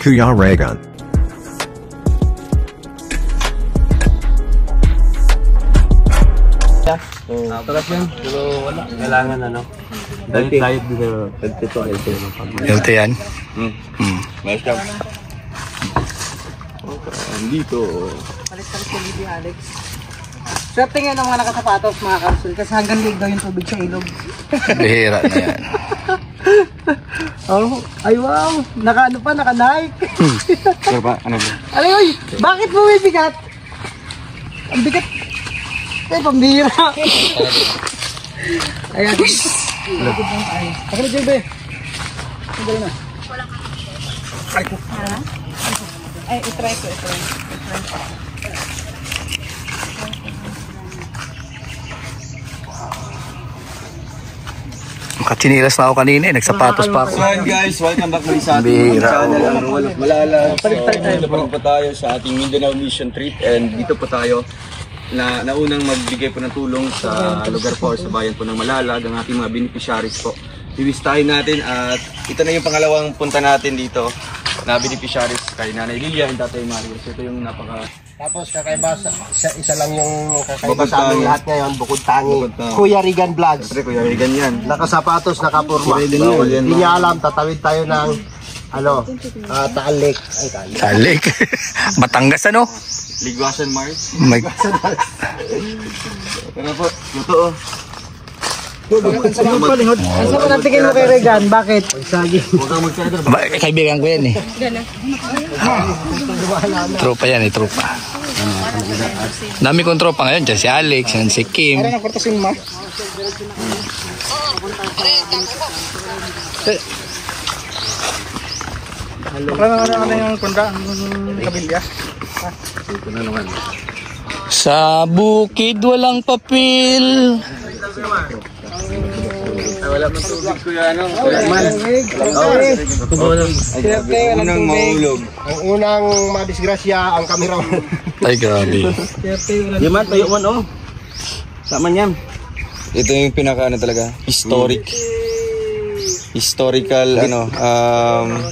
Kuya Raygun. So, sarap yan. Pero wala. Kailangan ano. Diet dito. Healthy yan. Welcome. Dito. Palit-palit yung video, Alex. Swerte nga ng mga nakasapatos, mga kapsul. Kasi hanggang liig daw yung tubig sa ilog. Bihira na yan. Oh, ay wow. Naka-ano pa, naka-Nike. Sir pa, ano ba? Aray, bakit mo may bigat? Ang bigat. Eh, pambira. Ayan. Pakala, Jebe. Ang galing na. Ay, ko. Ay, itry ko. Nakachinilas na ako kanina eh. Nagsapatos pa ako. So guys, welcome back muli sa ating Bihira. channel. Walang Malala. So, napunta po tayo sa ating Mindanao mission trip and dito po tayo na naunang magbigay po ng tulong sa lugar po sa bayan po ng Malalag, ang ating mga beneficiaries po. Bibistahin natin at ito na yung pangalawang punta natin dito na beneficiaries kay Nanay Lilia and Tatay Mario. So ito yung Tapos kakaiba, isa lang yung kakaiba Bukod sa amin tangi. lahat ngayon, bukod tangi. Bukod tangi. Kuya Regan Vlogs. Siyempre, Kuya Regan yan. Nakasapatos, nakapurma. Pwede na yun. Hindi niya alam, tatawid tayo ng Taal Lake. Ay, Taal Lake. Salik. Batangas ano? Ligwasan Mars. Pero po, totoo. Ang sama natin kayo kay Regan, bakit? Huwag kang magkada. Kaibigan ko yan eh. Tropa yan eh, tropa. Dami kong tropa ngayon. Diyan si Alex, yan si Kim. Parang nakortasin mo. Ano yung kunda, ang kabilya? Sa bukid walang papel. Wala man tubig, Kuya, ano? Unang mahulog. Ang unang madisgrasya, ang cameraman. Ay grabe. Di man, tayo man, oh. Sama niyan. Ito yung pinaka, ano talaga, historical, ano,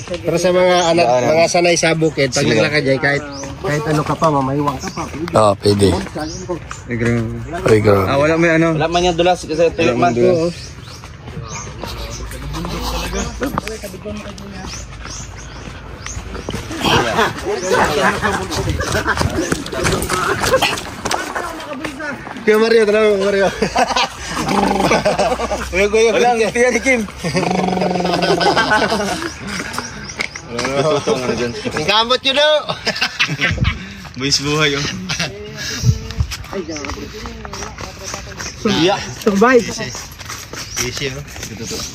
Pero sa mga anak, mga sanay sa bukid, pag naglakad dyan, kahit ano ka pa, mamayuwang ka pa. Oo, pwede. Ay grabe. wala may ano. Wala man yan dulas, kasi tayo man. Kuya Mario, talaga Mario. Wala, ang tiyan ni Kim. Ang kamot yun o! Buwis buhay, oh. Tumbay. Easy o.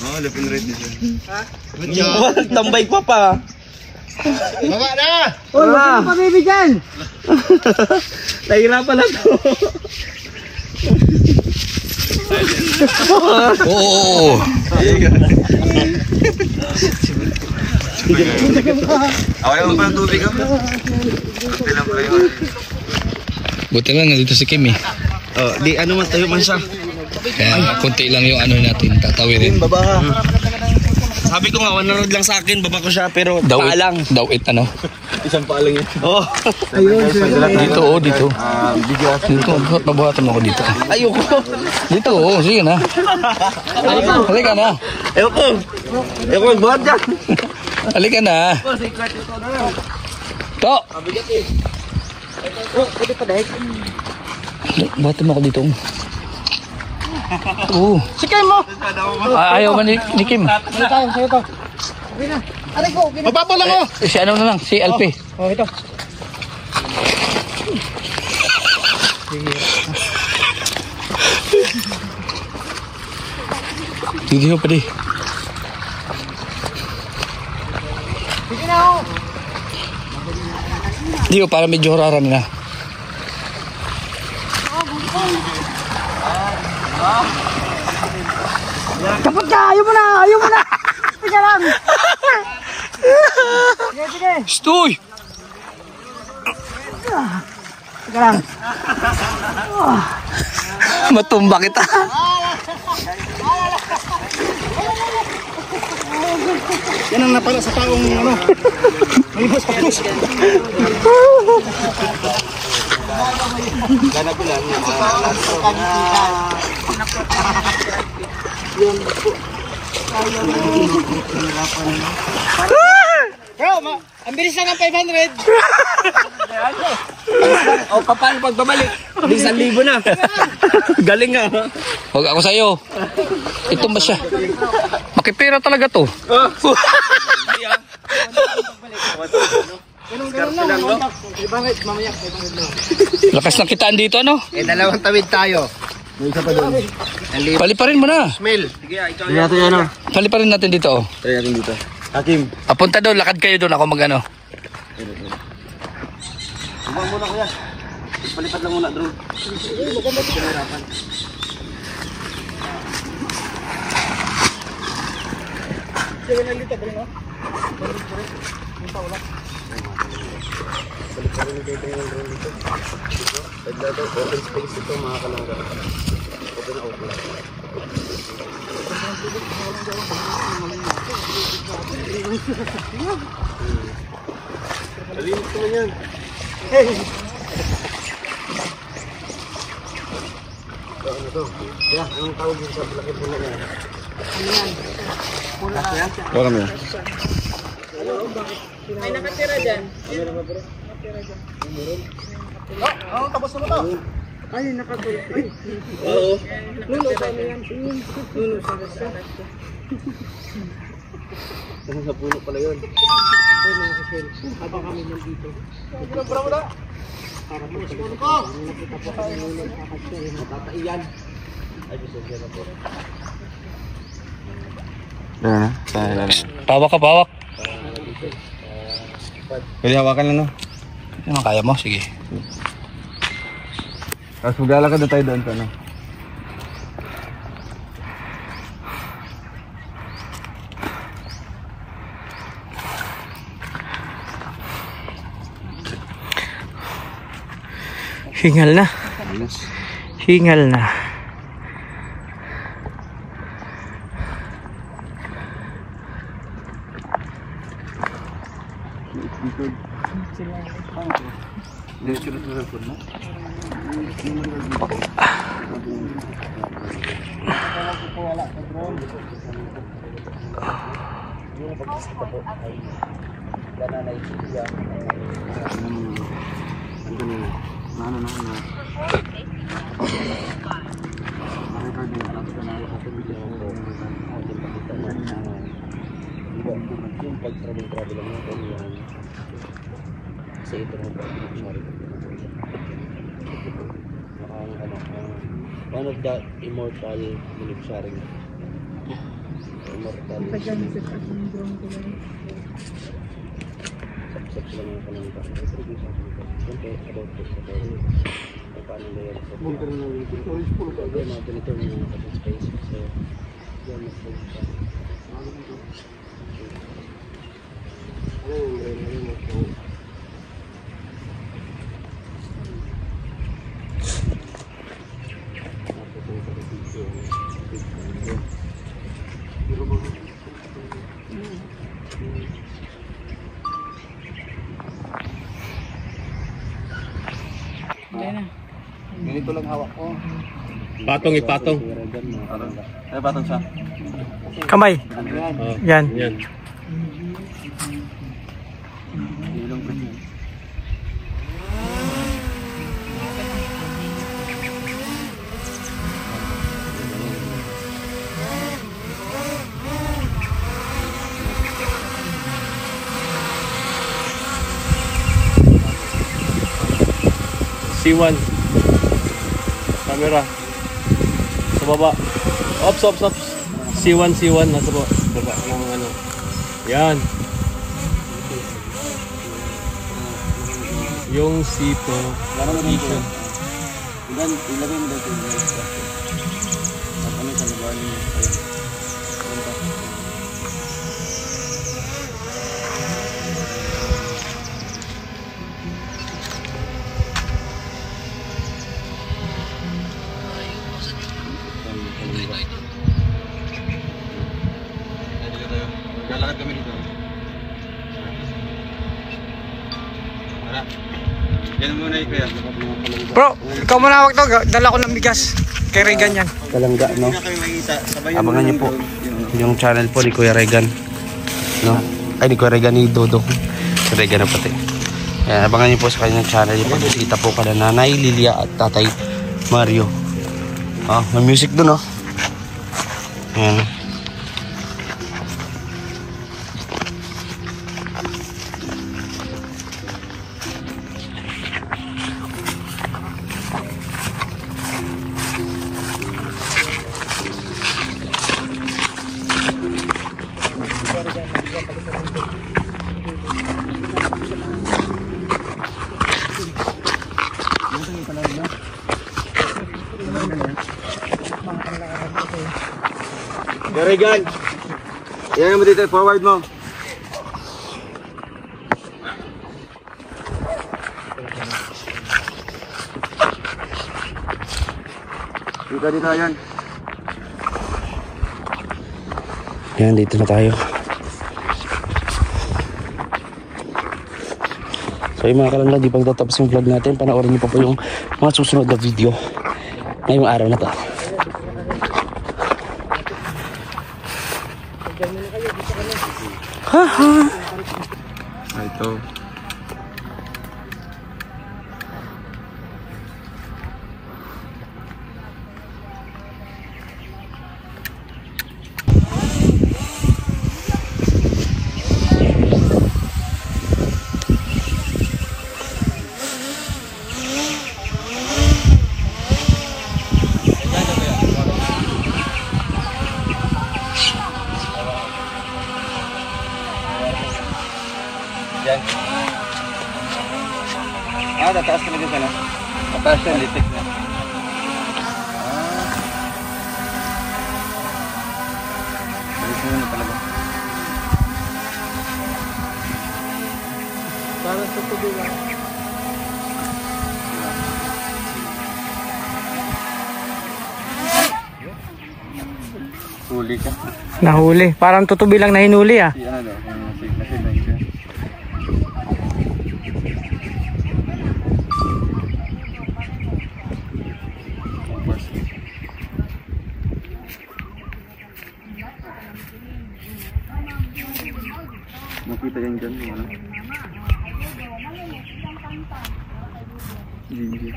Oh, left and right dito. Tambay pa. Baba na! Uy, wala pa bibigyan. Nahirapan na to. Oo. Wala mo pa ng tubig, ah. Kunti lang pala yun. Buti lang nandito si Kim eh. Oh, di ano man tayo man siya. Kaya konti lang yung ano natin, tatawirin. Babaha. Sabi ko nga, one road lang sa akin, baba ko siya, pero paalang. Daw it ano. Isang paalang yun. Oh. Dito oh, dito. Bigas. Dito, pabuhatan mo ako dito. Ayoko. Dito oh, sige na. Halika na. Ayoko magbuhat dyan. Halika na. To. Pwede pa dahil. Buhatan mo ako dito. Oo. Sikay mo. Ayaw ba ni Kim? Ano tayo, sa'yo to. Sabi na. Aray ko. Mababa lang o! Si ano na lang, si Alpi. Oh, ito. Dito pa di. Sige na ako. Di ko para medyo hararam na. Kapag ka, ayaw mo na. Sige lang. Sige. Stoy! Sige lang. Matumba kita. Yan ang napala sa taong ano. Malibos patos. Gana ko lang. Bro, ang bilis lang ng 500. O, paano pagbabalik? Di 1,000 na. Galing nga. Huwag ako sa'yo. Ito ba siya? Makipira talaga to. Ganun lang, Ibangit, mamaya, 500 lang. Lakas ng kitaan dito, ano? Dalawang tawid tayo. May isa pa doon. Paliparin mo na. Smell. Hindi natin yan, oh. Paliparin natin dito, oh. Try natin dito. Hakim. Papunta doon, lakad kayo doon. Ako mag-ano. Bumang muna kuya. Palipad lang muna, drone. Open space ito mga kalangga. Open na open. Malinis naman yan. Ito, ano to? Yeah, anong tawag yun sa blakid mo na yan? Wala kami yan. May nakatira dyan. Tapos na mo to. Ay, nakatira. Oo. Nuno kami yan. Nuno sa basta. Ano sa puno pala yun? Ay, mga kasel. Habang kami nandito. Para po sa nakita po kami nuno sa kasel. Matataiyan. Ay, gusto siya na po. Pawak ka, pawak. Pwede hawakan lang, no? Ano kaya mo? Sige. Tapos maglalakad na tayo doon sa ano. Hingal na. Hingal na. One of the immortal beneficiaries. Immortal. Saksak lang ang kanang ito. Siyempre, about this. Paano na yan? Kaya mga ganito yung mga space. So, yan mas space. Ganito lang hawak ko. Patong ipatong. Ay, patong siya. Kamay. Yan. Yan. Ilong ko siya. C1. Camera. Sa baba. Ops. C1. Nasa baba ng ano. Yan. Yung C2. Position. Ilagay mo dito. At ano sa lugar niyo? lalakad kami dito. Tara. Yan muna yung kaya. Bro, ikaw muna hawak to. Dala ko ng bigas. Kay Regan yan. Kalangga, no? Hindi na kami makita. Sabay Abangan niyo po yung channel po ni Kuya Regan. No? Ay, ni Kuya Regan, ni Dodo. Si Regan na pati. Ayan, abangan niyo po sa kanyang channel. Yung pagbisita po ka na Nanay Lilia at Tatay Mario. Ah, may music dun, oh. Ayan. Regan. Yan mo dito, forward mo. Dito yan. Ayan, dito na tayo. So yung mga kalangga, di pagtatapos yung vlog natin, panoorin niyo pa po yung mga susunod na video ngayong araw na to. Ito. Yan. Tataas talaga ka na. Tataas yung litik na. Alis mo na talaga. Para sa tubig lang. Huli ka. Nahuli. Parang tutubi lang na hinuli ah. Si ano daw, nasin na siya. Makita yan dyan, ano? Hindi.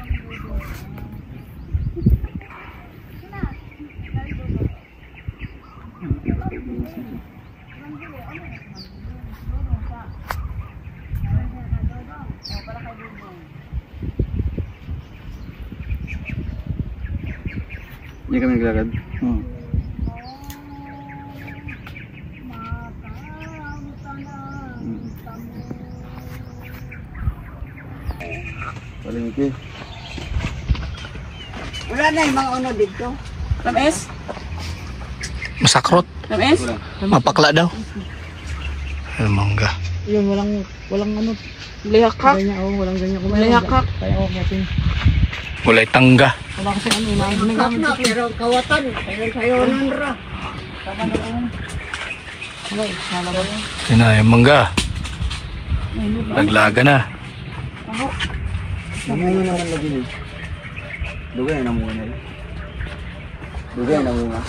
Hindi kami naglalakad? Palengke. Wala na yung mga ano dito. Tamis? Masakrot. Tamis? Mapakla daw. Ay, mangga. Yun, walang ano. Lihakak? Ganyan, oh, walang ganyan. Lihakak? Kaya oh, natin. Walay tangga. Wala kasi ano, ginagamit Na, ito. pero kawatan. Sayo nun ra. Yun na, yung mangga. Laglaga na. Namunga naman lagi niyo. Dugay na namunga na. Dugay na namunga.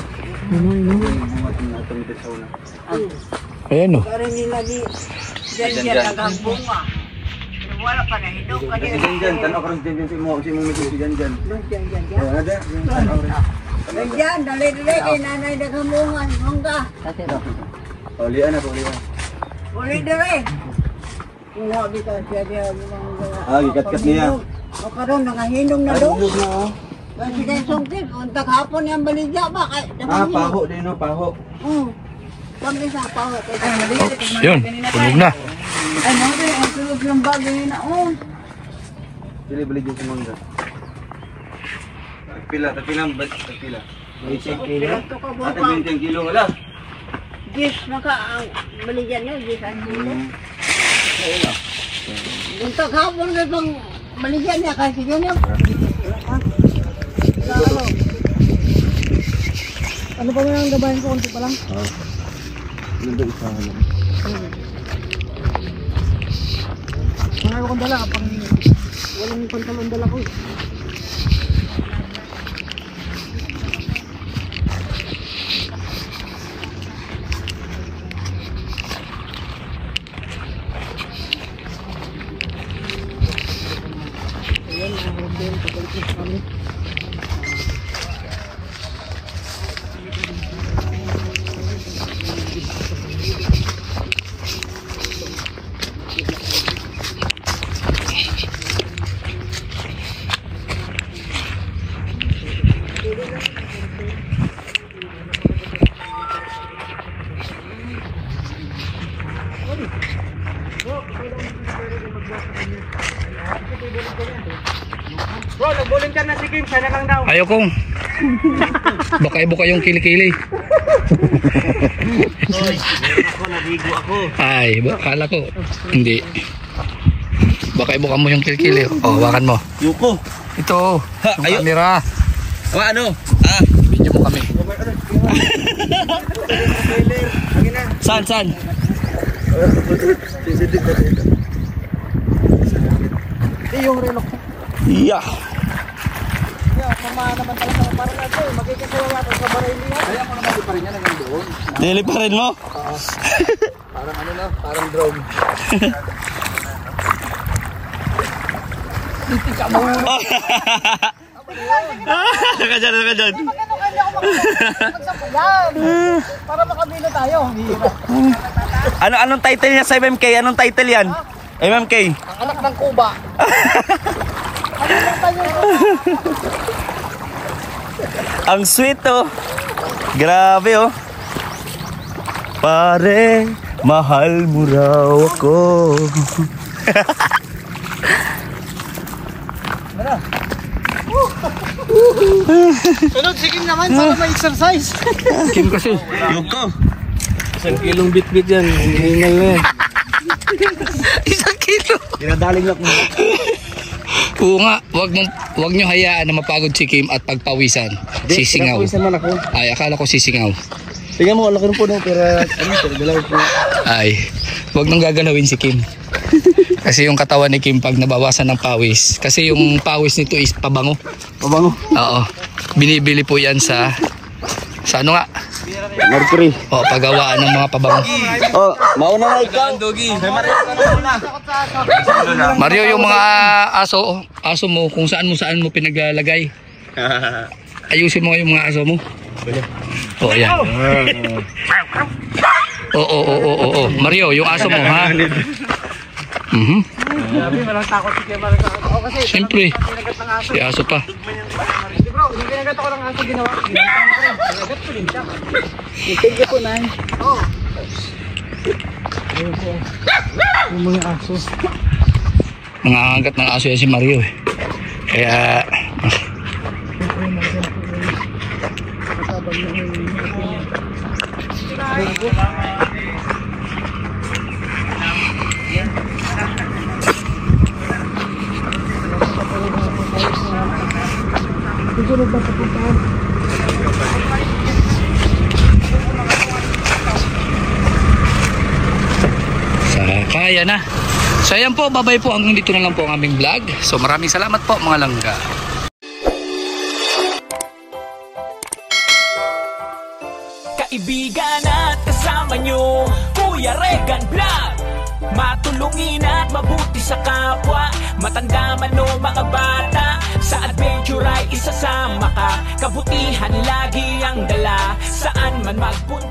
Namunga tumitis sa una. Ayan o. Pero hindi lagi. Diyan nagambunga. Pero wala pa na hinog. Si Janjan, tanaw ka rin si Janjan, si Mumito si Janjan. Ayan, ada. Diyan, dali-dali kay nanay nagambunga. Mangga. Ulian na, ulian. Uli dali. Kuha dito siya diya. Gikat-kat niya. O karon nangahinog na doon. Bulog na, oh. Kasi kay sungkit, untak hapon yung baligya ba? Paho din, no, paho. Kami sa paho. Yun, tulog na. Ay, mga ang tulog ng bagay na, Bili din sa mangga. Tagpila, tagpila. 80 kilo. Ate, 20 kilo, wala. Gis, ang baligyan niyo, gis ang kilo. Untak hapon na pang baligyan niya kasi yun yung... Ano pa mo yung gabahin ko, konti pa lang? Mga kong dala, pang walang pantalon dala ko. Ayan, nakakabel, pagkakit kami. Bro, nag-volunteer na si Kim, sana lang daw. Ayaw kong. Baka yung kilikili. Ako, naligo ako. Ay, kala ko. Hindi. Baka ibuka mo yung kilikili. Oh, hawakan mo. Yuko. Ito. Yung ayun. camera. Ano? Video mo kami. Saan? Yung relok. Yeah. Yeah, mama naman talaga para na ito. Magkikisaya natin sa Baraylihan. Kaya mo naman pa rin yan hanggang doon. Nili pa rin mo? Parang ano na, parang drone. Titika mo. Naka dyan. Magkano kanya ako magsapayan? Para makabilo tayo. Anong title niya sa MMK? Anong title yan? MMK? Ang anak ng Kuba. Ano lang tayo? Ang sweet oh. Grabe oh. Pare, mahal mo raw ako. Sunod, sige naman para may exercise. Kim kasi. Yuko. 1 kilong bit-bit yan. Hingal na yan. 1 kilo. Dinadaling ako. Oo nga, wag nyo hayaan na mapagod si Kim at pagpawisan. Sisingaw. Pinapawisan man ako. Ay, akala ko sisingaw. Tingnan mo, laki rin po no, pero dalaw po. Ay, wag nang gagalawin si Kim. Kasi yung katawan ni Kim pag nabawasan ng pawis. Kasi yung pawis nito is pabango. Pabango? Oo. Binibili po yan sa ano nga? Mercury. O, pagawaan ng mga pabango. Oh, mauna na ikaw. Mario, yung mga aso mo, kung saan mo pinaglalagay. Ayusin mo yung mga aso mo. O, yan. Oo. Mario, yung aso mo, ha? Grabe, walang takot si Kim. Ako kasi, Siyempre, pinagat ng aso. si aso pa. Bro, yung pinagat ako ng aso ginawa. Pinagat ko din siya. Thank you po, Nay. Oo. Yung mga aso. Nangangagat ng aso yan si Mario eh. Kaya kaya na. So ayan po, babay po, hanggang dito na lang po ang aming vlog. So maraming salamat po mga langga. Kaibigan at kasama nyo, Kuya Regan Vlog. Matulungin at mabuti sa kapwa, matanda man o mga bata. Sa adventure ay isasama ka, kabutihan lagi ang dala. Saan man magpunta